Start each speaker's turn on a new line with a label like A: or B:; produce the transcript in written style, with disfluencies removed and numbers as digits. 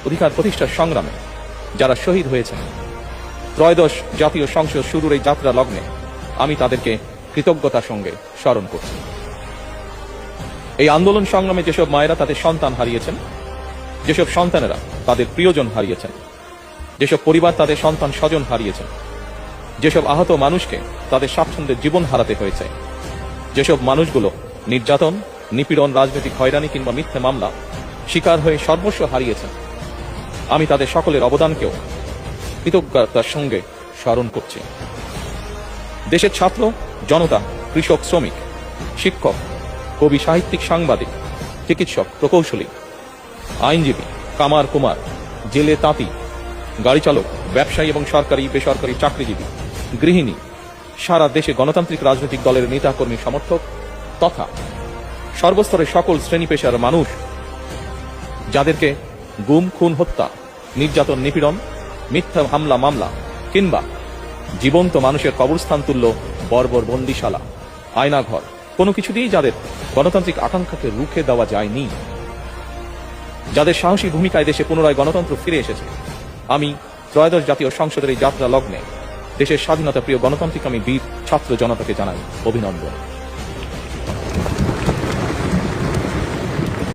A: অধিকার প্রতিষ্ঠার সংগ্রামে যারা শহীদ হয়েছেন, ত্রয়োদশ জাতীয় সংসদ শুরুর এই যাত্রা লগ্নে আমি তাদেরকে কৃতজ্ঞতার সঙ্গে স্মরণ করছি। এই আন্দোলন সংগ্রামে যেসব মায়েরা তাদের সন্তান হারিয়েছেন, যেসব সন্তানেরা তাদের প্রিয়জন হারিয়েছেন, যেসব পরিবার তাদের সন্তান স্বজন হারিয়েছেন, যেসব আহত মানুষকে তাদের স্বাচ্ছন্দ্যের জীবন হারাতে হয়েছে, যেসব মানুষগুলো নির্যাতন, নিপীড়ন, রাজনৈতিক হয়রানি কিংবা মিথ্যে মামলা শিকার হয়ে সর্বস্ব হারিয়েছেন, আমি তাদের সকলের অবদানকেও কৃতজ্ঞতার সঙ্গে স্মরণ করছি। দেশের ছাত্র জনতা, কৃষক, শ্রমিক, শিক্ষক, কবি, সাহিত্যিক, সাংবাদিক, চিকিৎসক, প্রকৌশলী, আইনজীবী, কামার কুমার, জেলে তাঁতি, গাড়ি চালক, ব্যবসায়ী এবং সরকারি বেসরকারি চাকরিজীবী, গৃহিণী, সারা দেশে গণতান্ত্রিক রাজনৈতিক দলের নেতা কর্মী, সমর্থক তথা সর্বস্তরের সকল শ্রেণী পেশার মানুষ যাদেরকে গুম, খুন, হত্যা, নির্যাতন, নিপীড়ন, মিথ্যা হামলা, মামলা কিংবা জীবন্ত মানুষের কবরস্থান তুল্য বর্বর বন্দিশালা, আয়নাঘর কোনো কিছু দিয়েই যাদের গণতান্ত্রিক আকাঙ্ক্ষাকে রুখে দেওয়া যায়নি, যাদের সাহসী ভূমিকায় দেশে পুনরায় গণতন্ত্র ফিরে এসেছে, আমি ত্রয়োদশ জাতীয় সংসদের এই যাত্রা লগ্নে দেশের স্বাধীনতা প্রিয় গণতান্ত্রিক আমি বীর ছাত্র জনতাকে জানাই অভিনন্দন।